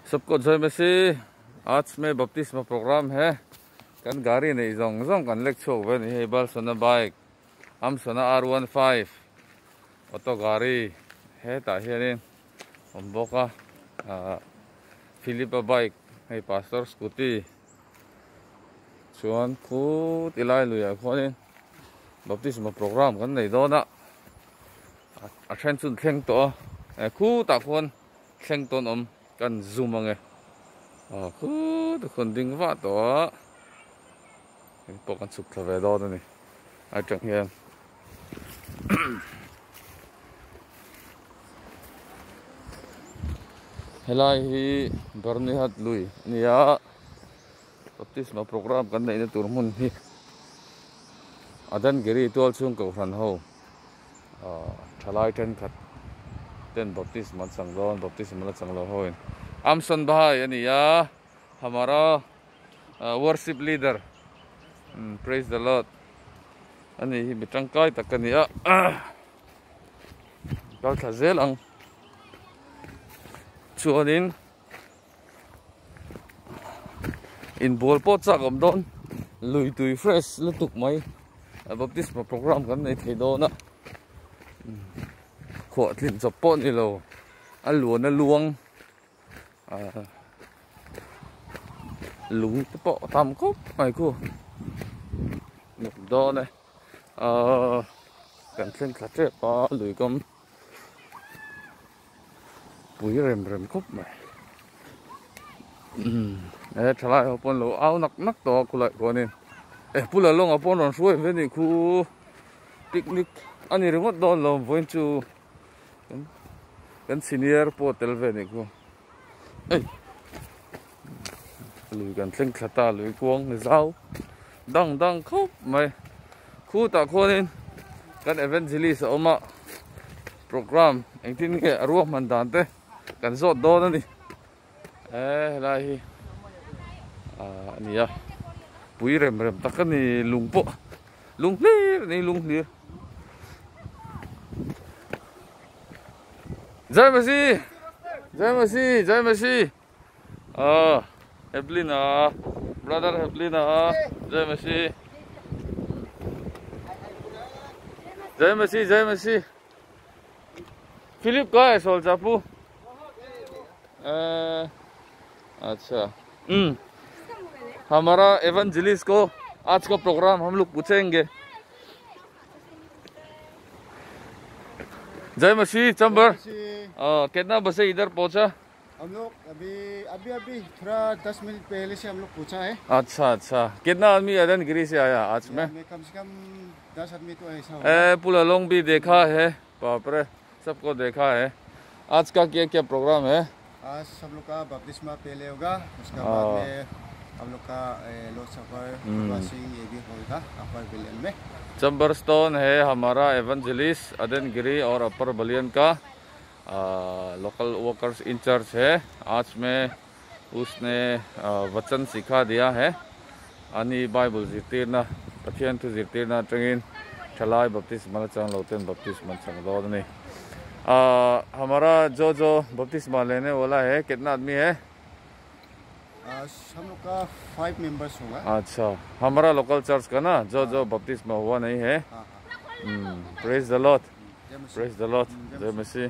सबको जय मसीह। आज में बपतिस्मा प्रोग्राम है। कन गाड़ी नहीं जोंग जोंग कन लेक छोक वे नहीं बाल सोना बाइक हम सोना R15 ऑटो गाड़ी है ताहिरे हम बोका फिलिप बाइक है pastor scooty chuan khu tilai luya khonin baptisma program kan nei dona a then chun thleng to khu ta khon thleng ton om kan zoom ange khu ta khon ding wa to po kan suk thave do ni a chang hian helai hi Byrnihat lui nia Baptisma program kan nei na turmun hi adan geri tol chung ko ran ho thalai ten khat ten baptisma changlon baptisma la changlo hoin amson bhai ania hamara worship leader praise the lord ani hi bitang kai takania kal thazel ang chuanin in bol pot sak om don lui tui fresh lutuk mai baptisma program kan nei thei do na kho thlin chapon ni lo alun a luang lung te po tam khop mai ku nuk do ne kan thleng thatre pa lui kom pui rem rem khop mai thalai hopon lo au nak nak to kulai konin pula long apon ron suai veni khu picnic ani ringot don lo voin chu kan senior potel veni khu lui kan thleng thlata lui kuang ni zau dang dang khop mai khu ta khonin kan evangelist oma program engtin nge aruak man dan te kan zot do na ni lai ania pui rem rem takani lungpo lunglir ni lunglir jai masi jai masi jai masi Evelina brother Evelina jai masi jai masi jai masi Philip का है soul चापू अच्छा हमारा evangelist को आज का programme हम लोग पूछेंगे। जय मसीह चंबर कितना बजे इधर पहुंचा? हम लोग अभी थोड़ा 10 मिनट पहले से हम लोग पूछा है। अच्छा अच्छा कितना आदमी अदनगिरी से आया आज में? कम से कम 10 आदमी तो ऐसा होगा। पुलालोंग भी देखा है, बाप रे सबको देखा है। आज का क्या क्या प्रोग्राम है? आज सब लोग का बपतिस्मा पहले होगा, उसके बाद में हम लोग का लॉर्ड सफर ये भी होगा अपर बिलियन में। चंबरस्टोन है हमारा एवेंजलिस्ट अदनगिरी और अपर बलियन का लोकल वर्कर्स इंचार्ज है। आज में उसने वचन सिखा दिया है। अनि बाइबल जितीना पथियन तो जितीना चंगिन चलाए बपतिस्मा चंग लोटेन बपतिस्मा चंग लोड नहीं। हमारा जो बपतिस्मा लेने वाला है कितना आदमी है? हम लोग का 5 मेंबर्स होगा। अच्छा हमारा लोकल चर्च का ना जो बपतिस्मा हुआ नहीं है। Praise the Lord, praise the Lord, जय मसीह।